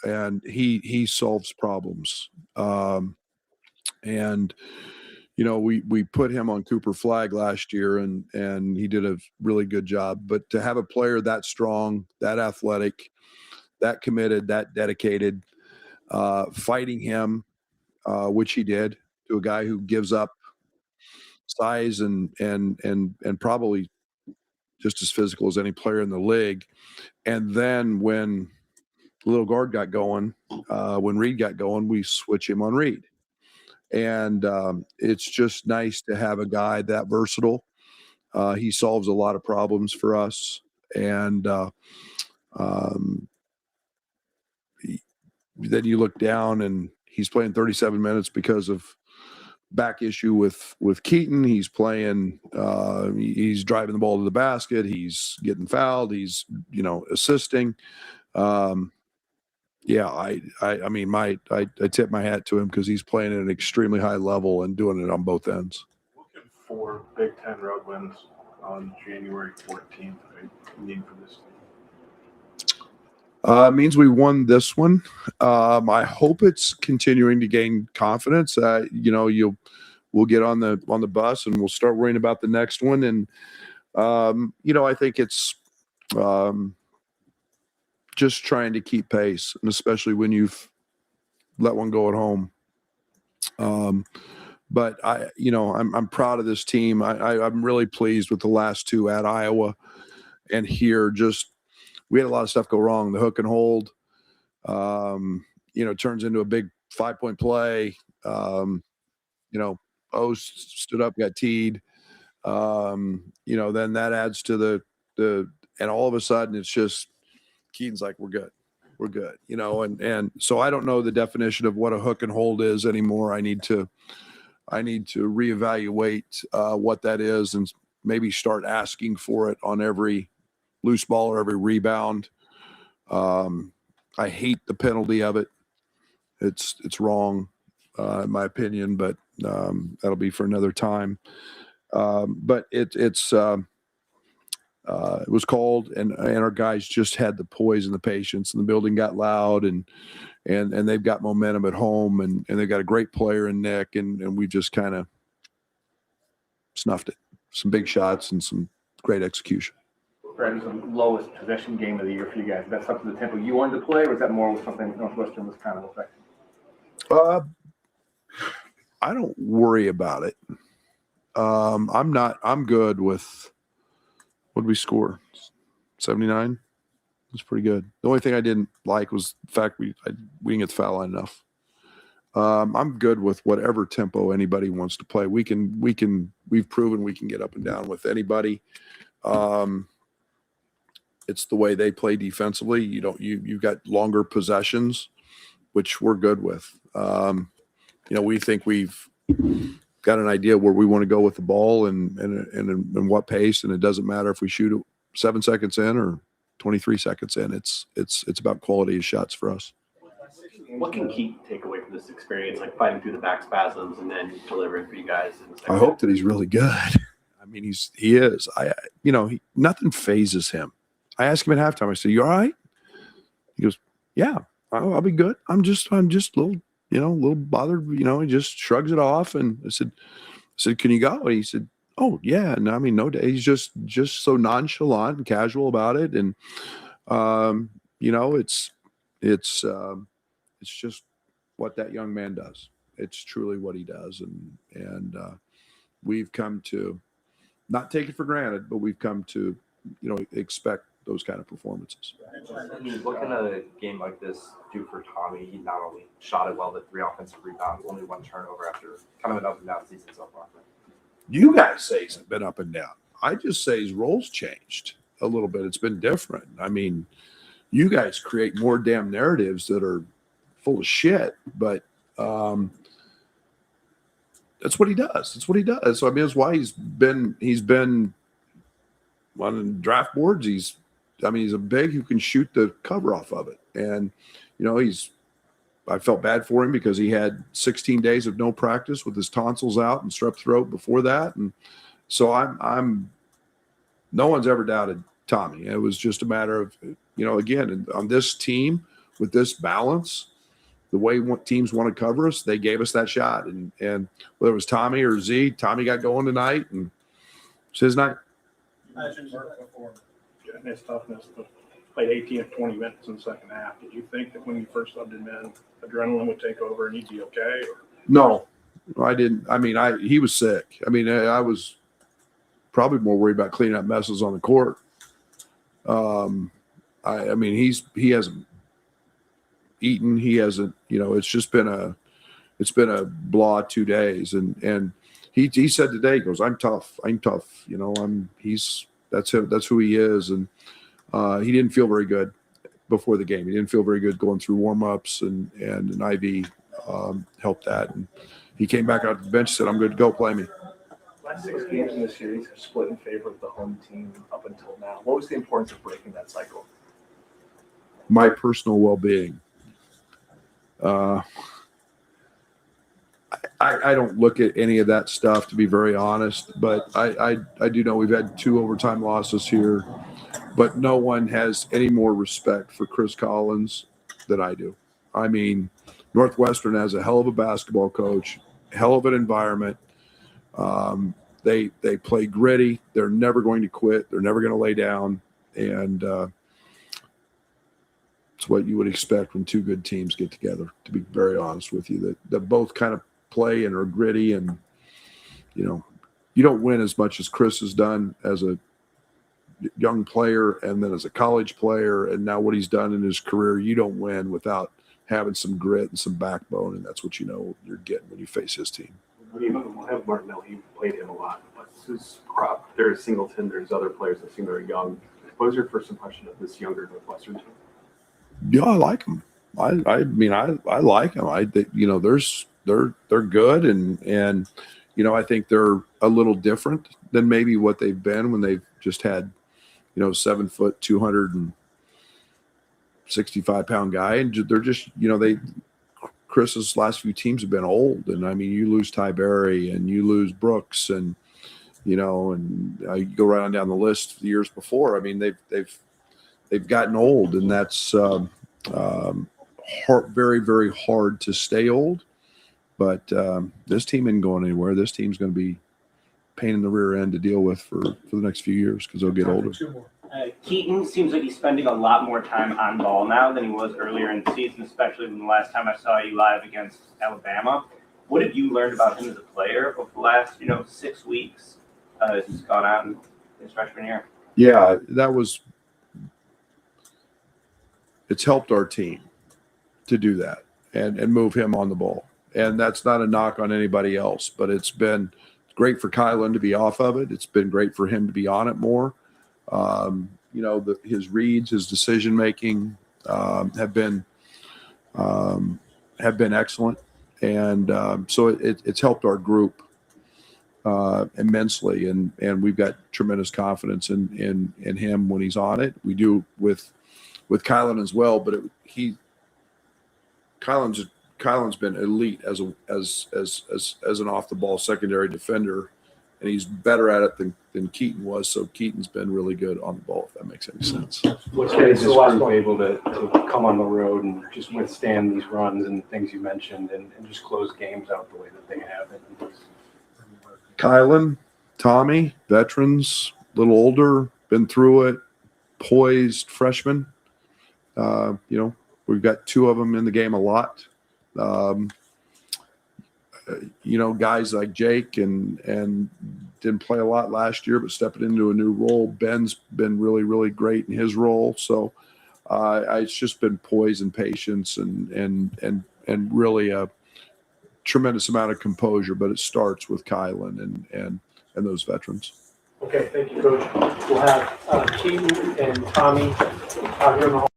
and he solves problems. And we put him on Cooper Flag last year, and he did a really good job. But to have a player that strong, that athletic, that committed, that dedicated, fighting him, which he did, to a guy who gives up size and probably just as physical as any player in the league. And then when little guard got going, when Reed got going, we switch him on Reed. And it's just nice to have a guy that versatile. He solves a lot of problems for us. And then you look down and he's playing 37 minutes because of back issue with Keaton. He's playing, he's driving the ball to the basket. He's getting fouled. He's, assisting. Yeah, I mean, I tip my hat to him because he's playing at an extremely high level and doing it on both ends. Looking for Big Ten road wins on January 14th. I need for this team. Means we won this one. I hope it's continuing to gain confidence. We'll get on the bus and we'll start worrying about the next one. And I think it's just trying to keep pace, and especially when you've let one go at home. But I'm proud of this team. I'm really pleased with the last two at Iowa and here. Just we had a lot of stuff go wrong. The hook and hold, turns into a big 5-point play. Post stood up, got teed. Then that adds to the and all of a sudden it's just Keaton's like, we're good. And so I don't know the definition of what a hook and hold is anymore. I need to reevaluate what that is and maybe start asking for it on every loose ball or every rebound. I hate the penalty of it. It's wrong, in my opinion, but that'll be for another time. But it was called, and our guys just had the poise and the patience, and the building got loud, and they've got momentum at home, and they've got a great player in Nick, and we just kind of snuffed it. Some big shots and some great execution. Brad, it was the lowest possession game of the year for you guys. Is that something the tempo you wanted to play, or was that more with something Northwestern was kind of affecting? I don't worry about it. I'm good with what did we score? 79? It was pretty good. The only thing I didn't like was the fact we didn't get the foul line enough. I'm good with whatever tempo anybody wants to play. We've proven we can get up and down with anybody. It's the way they play defensively. You've got longer possessions, which we're good with. We think we've got an idea where we want to go with the ball and what pace, and it doesn't matter if we shoot it 7 seconds in or 23 seconds in. It's about quality of shots for us. What can Keith take away from this experience, like fighting through the back spasms and then delivering for you guys? I hope that he's really good. I mean, he is. Nothing phases him. I asked him at halftime. I said, "You all right?" He goes, "Yeah, I'll be good. I'm just a little bothered." He just shrugs it off. And I said, "Can you go?" And he said, "Oh yeah." And I mean, no day. He's just so nonchalant and casual about it. And it's just what that young man does. It's truly what he does. And we've come to not take it for granted, but we've come to, expect those kind of performances. I mean, what can a game like this do for Tommy? He not only shot it well, but 3 offensive rebounds, only 1 turnover after kind of an up and down season so far. You guys say he's been up and down. I just say his role's changed a little bit. It's been different. I mean, you guys create more damn narratives that are full of shit, but that's what he does. So I mean, that's why he's been on draft boards. He's a big who can shoot the cover off of it. And, I felt bad for him because he had 16 days of no practice with his tonsils out and strep throat before that. And so no one's ever doubted Tommy. It was just a matter of, again, on this team, with this balance, the way teams want to cover us, they gave us that shot. And whether it was Tommy or Z, Tommy got going tonight, and it's his night. You mentioned Mark before. His toughness, but played 18 of 20 minutes in the second half. Did you think that when you first subbed him in, adrenaline would take over and he'd be okay? Or? No, I didn't. I mean, he was sick. I mean, I was probably more worried about cleaning up messes on the court. I mean, he hasn't eaten. He hasn't, it's been a blah 2 days. And he said today, he goes, I'm tough. That's him. That's who he is. And he didn't feel very good before the game. He didn't feel very good going through warm-ups, and an IV helped that. And he came back out to the bench and said, I'm good to go, play me. Last 6 games in the series have split in favor of the home team up until now. What was the importance of breaking that cycle? My personal well-being. I don't look at any of that stuff, to be very honest, but I do know we've had 2 overtime losses here, but no one has any more respect for Chris Collins than I do. I mean, Northwestern has a hell of a basketball coach, hell of an environment. They play gritty. They're never going to quit. They're never going to lay down. And it's what you would expect when 2 good teams get together, to be very honest with you, that both kind of play and are gritty. And, you don't win as much as Chris has done as a young player and then as a college player. And now what he's done in his career, you don't win without having some grit and some backbone. And that's what you're getting when you face his team. We'll have Martinelli. He played him a lot. But his crop, there's Singleton, there's other players that seem very young. What was your first impression of this younger Northwestern team? Yeah, I like him. I mean, I like them. They're good. And I think they're a little different than maybe what they've been when they've just had, 7 foot, 265 pound guy. And they're just, Chris's last few teams have been old. And I mean, you lose Ty Berry and you lose Brooks and you go right on down the list the years before. I mean, they've gotten old, and that's very, very hard to stay old. But this team isn't going anywhere. This team's going to be pain in the rear end to deal with for the next few years because they'll get older. Keaton seems like he's spending a lot more time on ball now than he was earlier in the season, especially when the last time I saw you live against Alabama. What have you learned about him as a player over the last, 6 weeks as he's gone on his freshman year? Yeah, it's helped our team to do that and move him on the ball. And that's not a knock on anybody else, but it's been great for Kylan to be off of it. It's been great for him to be on it more. His reads, his decision making have been excellent, and so it's helped our group immensely. And we've got tremendous confidence in him when he's on it. We do with Kylan as well, but Kylan's been elite as an off the ball secondary defender, and he's better at it than Keaton was. So Keaton's been really good on the ball, if that makes any sense. What's made this group able to come on the road and just withstand these runs and things you mentioned and just close games out the way that they have? Kylan, Tommy, veterans, a little older, been through it, poised freshmen. We've got 2 of them in the game a lot. Guys like Jake and didn't play a lot last year, but stepping into a new role. Ben's been really, really great in his role. So it's just been poise and patience and really a tremendous amount of composure. But it starts with Kylan and those veterans. Okay, thank you, Coach. We'll have Keaton and Tommy out here in the hall.